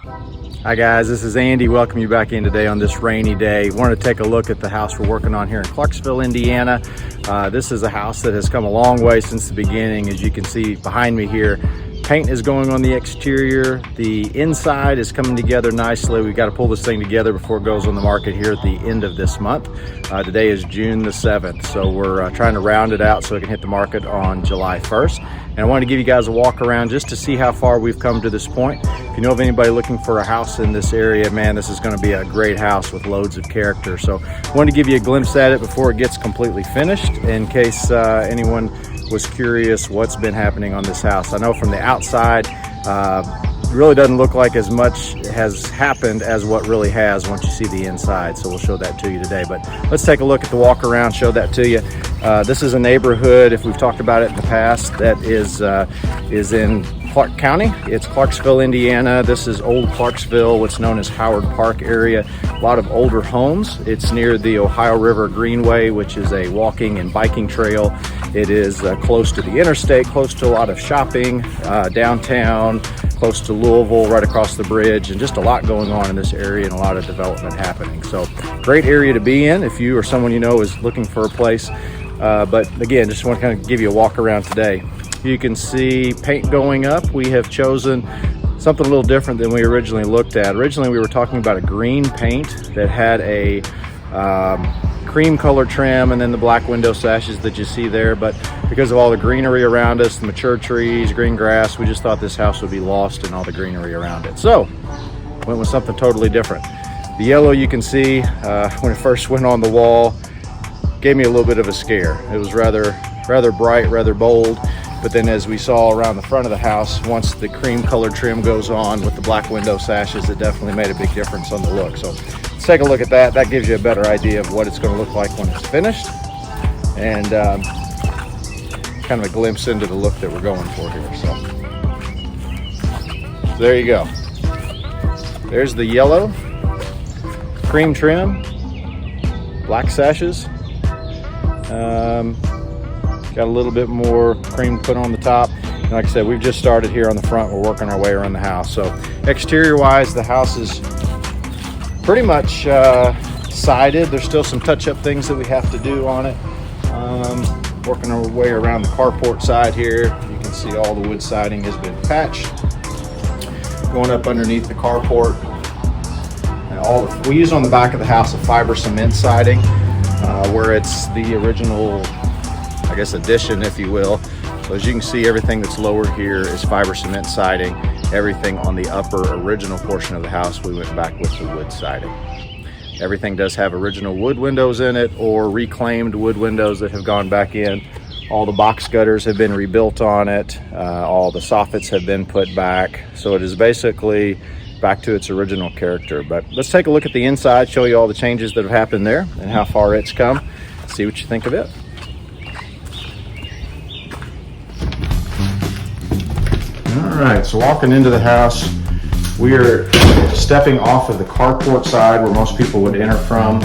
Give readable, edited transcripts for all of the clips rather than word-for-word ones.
Hi guys, this is Andy. Welcome you back in today on this rainy day. Wanted to take a look at the house we're working on here in Clarksville, Indiana. This is a house that has come a long way since the beginning. As you can see behind me here, paint is going on the exterior. The inside is coming together nicely. We've got to pull this thing together before it goes on the market here at the end of this month. Today is June the 7th, so we're trying to round it out so it can hit the market on July 1st. And I wanted to give you guys a walk around just to see how far we've come to this point. If you know of anybody looking for a house in this area, man, this is going to be a great house with loads of character. So I wanted to give you a glimpse at it before it gets completely finished in case anyone was curious what's been happening on this house. I know from the outside, it really doesn't look like as much has happened as what really has once you see the inside. So we'll show that to you today. But let's take a look at the walk around, show that to you. This is a neighborhood, if we've talked about it in the past, that is in Clark County. It's Clarksville, Indiana. This is Old Clarksville, what's known as Howard Park area. A lot of older homes. It's near the Ohio River Greenway, which is a walking and biking trail. It is close to the interstate, close to a lot of shopping, downtown, close to Louisville, right across the bridge, and just a lot going on in this area and a lot of development happening. So great area to be in if you or someone you know is looking for a place. But again, just want to kind of give you a walk around today. You can see paint going up. We have chosen something a little different than we originally looked at. Originally, we were talking about a green paint that had a cream color trim and then the black window sashes that you see there. But because of all the greenery around us, the mature trees, green grass, we just thought this house would be lost in all the greenery around it. So went with something totally different. The yellow you can see when it first went on the wall gave me a little bit of a scare. It was rather bright, rather bold. But then as we saw around the front of the house, once the cream color trim goes on with the black window sashes, it definitely made a big difference on the look. So let's take a look at that. That gives you a better idea of what it's going to look like when it's finished. And kind of a glimpse into the look that we're going for here. So there you go. There's the yellow, cream trim, black sashes. Got a little bit more cream put on the top. And like I said, we've just started here on the front. We're working our way around the house. So exterior wise, the house is pretty much sided. There's still some touch-up things that we have to do on it. Working our way around the carport side here. You can see all the wood siding has been patched. Going up underneath the carport. And we use on the back of the house a fiber cement siding, where it's the original, I guess, addition, if you will. So as you can see, everything that's lower here is fiber cement siding. Everything on the upper original portion of the house, we went back with the wood siding. Everything does have original wood windows in it or reclaimed wood windows that have gone back in. All the box gutters have been rebuilt on it. All the soffits have been put back. So it is basically back to its original character. But let's take a look at the inside, show you all the changes that have happened there and how far it's come. See what you think of it. All right, so walking into the house, we are stepping off of the carport side where most people would enter from.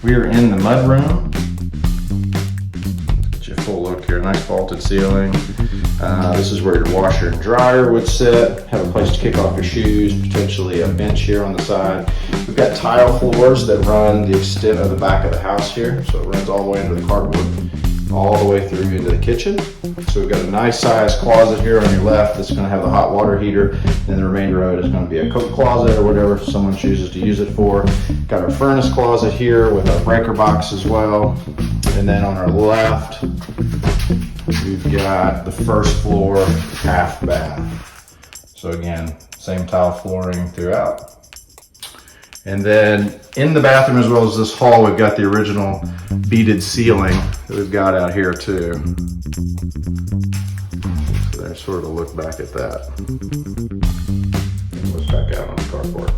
We are in the mud room. Get you a full look here, nice vaulted ceiling. This is where your washer and dryer would sit, have a place to kick off your shoes, potentially a bench here on the side. We've got tile floors that run the extent of the back of the house here, so it runs all the way into the carport, all the way through into the kitchen. So we've got a nice sized closet here on your left that's going to have the hot water heater, and the remainder of it is going to be a coat closet or whatever someone chooses to use it for. Got our furnace closet here with our breaker box as well. And then on our left, we've got the first floor half bath. So again, same tile flooring throughout. And then in the bathroom as well as this hall, we've got the original beaded ceiling that we've got out here too. So there's sort of a look back at that. And look back out on the carport.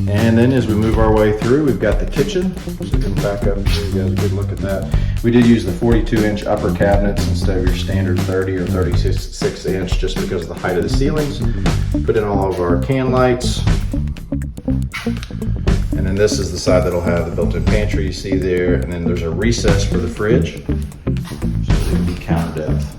And then as we move our way through, we've got the kitchen. So we can back up and give you guys a good look at that. We did use the 42-inch upper cabinets instead of your standard 30 or 36-inch just because of the height of the ceilings. Put in all of our can lights. And then this is the side that'll have the built-in pantry you see there. And then there's a recess for the fridge. So it'll be counter depth.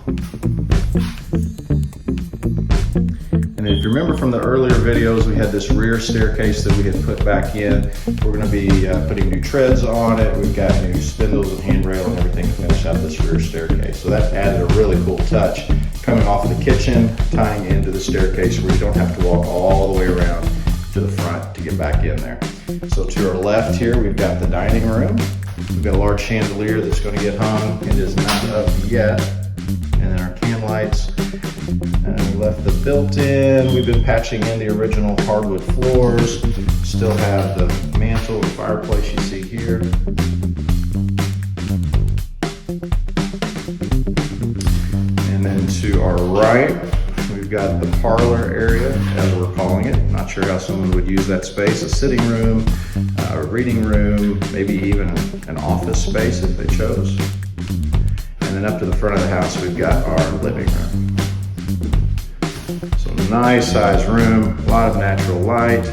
And remember from the earlier videos, we had this rear staircase that we had put back in. We're going to be putting new treads on it. We've got new spindles and handrail and everything to finish out this rear staircase. So that added a really cool touch, coming off of the kitchen, tying into the staircase where you don't have to walk all the way around to the front to get back in there. So to our left here, we've got the dining room. We've got a large chandelier that's going to get hung. It is not up yet. And then our can lights. And we left the built-in. We've been patching in the original hardwood floors. Still have the mantle and fireplace you see here. And then to our right, we've got the parlor area, as we're calling it. Not sure how someone would use that space. A sitting room, a reading room, maybe even an office space if they chose. And then up to the front of the house, we've got our living room. So nice size room, a lot of natural light,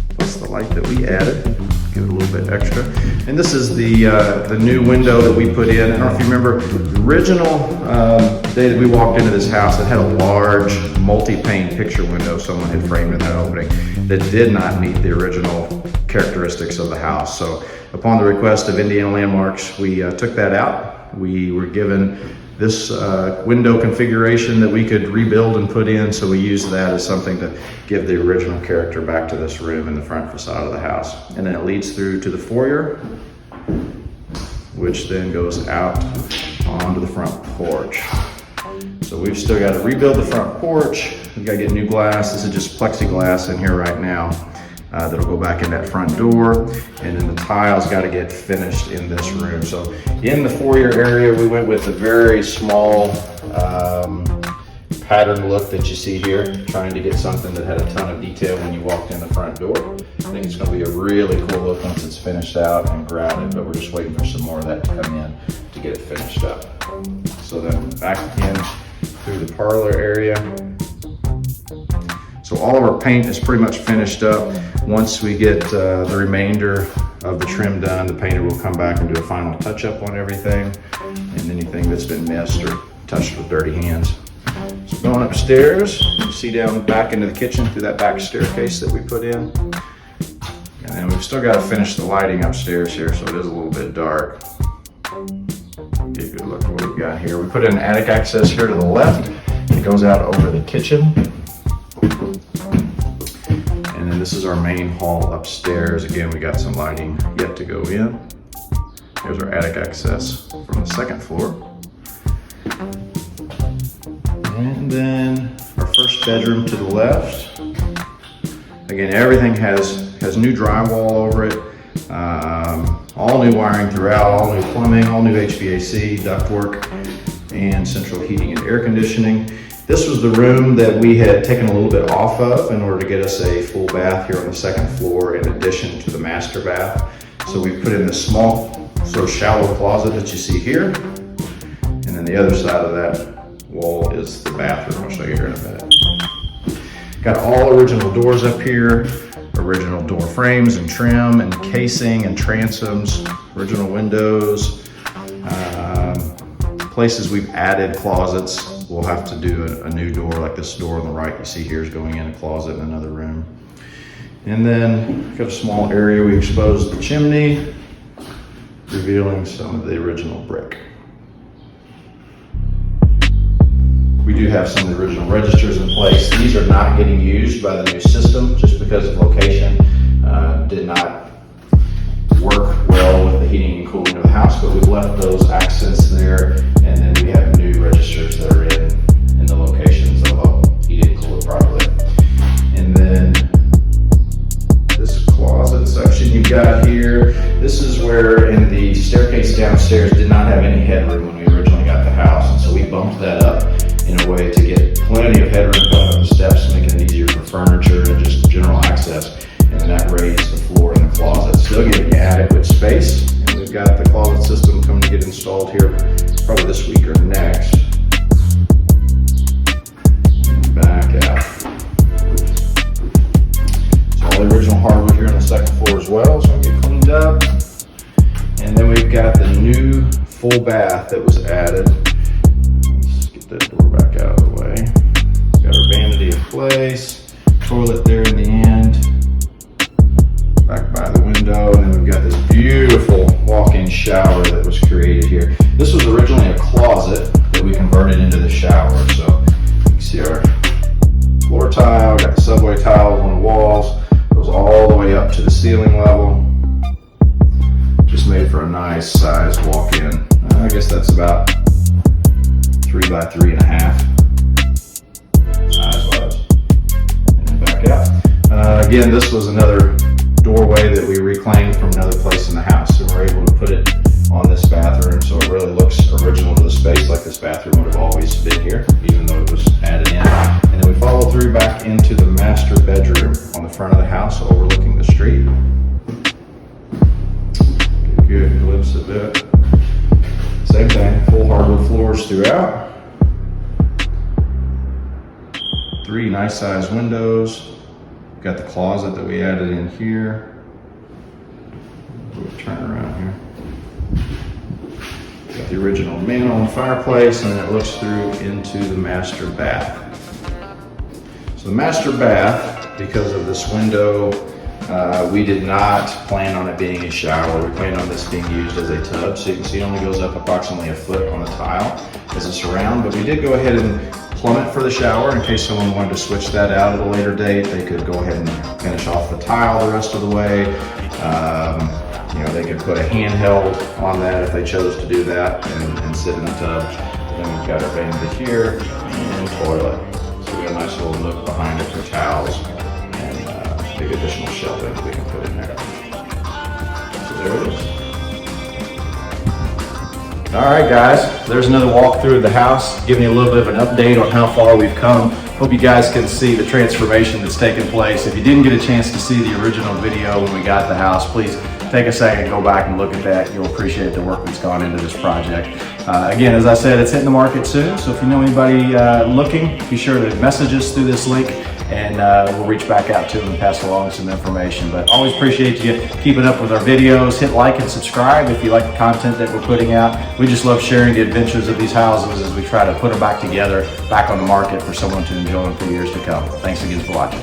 plus the light that we added, give it a little bit extra. And this is the new window that we put in. I don't know if you remember, the original day that we walked into this house, it had a large multi-pane picture window someone had framed in that opening that did not meet the original characteristics of the house. So upon the request of Indiana Landmarks, we took that out. We were given this window configuration that we could rebuild and put in, so we used that as something to give the original character back to this room in the front facade of the house. And then it leads through to the foyer, which then goes out onto the front porch. So we've still got to rebuild the front porch. We've got to get new glass. This is just plexiglass in here right now. That'll go back in that front door, and then the tiles got to get finished in this room. So in the foyer area, we went with a very small pattern look that you see here, trying to get something that had a ton of detail when you walked in the front door. I think it's going to be a really cool look once it's finished out and grouted, but we're just waiting for some more of that to come in to get it finished up. So then back in through the parlor area. So all of our paint is pretty much finished up. Once we get the remainder of the trim done, the painter will come back and do a final touch up on everything and anything that's been missed or touched with dirty hands. So going upstairs, you see down back into the kitchen through that back staircase that we put in. And then we've still got to finish the lighting upstairs here, so it is a little bit dark. Get a good look at what we've got here. We put in attic access here to the left. It goes out over the kitchen. And then this is our main hall upstairs. Again, we got some lighting yet to go in. Here's our attic access from the second floor. And then our first bedroom to the left. Again, everything has new drywall over it. All new wiring throughout, all new plumbing, all new HVAC, ductwork, and central heating and air conditioning. This was the room that we had taken a little bit off of in order to get us a full bath here on the second floor in addition to the master bath. So we put in this small, sort of shallow closet that you see here. And then the other side of that wall is the bathroom. I'll show you here in a minute. Got all original doors up here, original door frames and trim and casing and transoms, original windows. Places we've added closets. We'll have to do a new door, like this door on the right you see here is going in a closet in another room. And then got a small area we exposed the chimney, revealing some of the original brick. We do have some of the original registers in place. These are not getting used by the new system just because of location. Did not work well with the heating and cooling of the house, but we've left those accents there, and then we have new registers that are in the locations of heated and cooled properly. And then this closet section you've got here, this is where in the staircase downstairs did not have any headroom when we originally got the house, and so we bumped that up in a way to get plenty of headroom going up the steps, making it easier for furniture and just general access. And then that raised the floor in the closet, still giving you adequate space. And we've got the closet system coming to get installed here probably this week or next. And back out. So all the original hardwood here on the second floor as well, so I'll get cleaned up. And then we've got the new full bath that was added. Let's get that door back out of the way. Got our vanity in place, toilet there in the end, back by the window, and then we've got this beautiful walk-in shower that was created here. This was originally a closet that we converted into the shower. So you can see our floor tile, got the subway tiles on the walls, goes all the way up to the ceiling level. Just made for a nice size walk-in. I guess that's about 3 by 3.5 size-wise. And then back out. Again, this was another doorway that we reclaimed from another place in the house, and we're able to put it on this bathroom, so it really looks original to the space, like this bathroom would have always been here, even though it was added in. And then we follow through back into the master bedroom on the front of the house, overlooking the street. Get a good glimpse of it. Same thing, full hardwood floors throughout. 3 nice sized windows. Got the closet that we added in here. We'll turn around here. Got the original mantel and fireplace, and then it looks through into the master bath. So the master bath, because of this window, we did not plan on it being a shower. We planned on this being used as a tub. So you can see it only goes up approximately 1 foot on the tile as a surround, but we did go ahead and plumb it for the shower in case someone wanted to switch that out at a later date. They could go ahead and finish off the tile the rest of the way. You know, they could put a handheld on that if they chose to do that and sit in the tub. And then we've got our vanity here and toilet. So we got a nice little nook behind it for towels and big additional shelving we can put in there. So there it is. All right, guys, there's another walkthrough of the house, giving you a little bit of an update on how far we've come. Hope you guys can see the transformation that's taken place. If you didn't get a chance to see the original video when we got the house, please take a second, go back and look at that. You'll appreciate the work that's gone into this project. Again, as I said, it's hitting the market soon, so if you know anybody looking, be sure to message us through this link, and we'll reach back out to them and pass along some information. But always appreciate you keeping up with our videos. Hit like and subscribe if you like the content that we're putting out. We just love sharing the adventures of these houses as we try to put them back together, back on the market for someone to enjoy them for years to come. Thanks again for watching.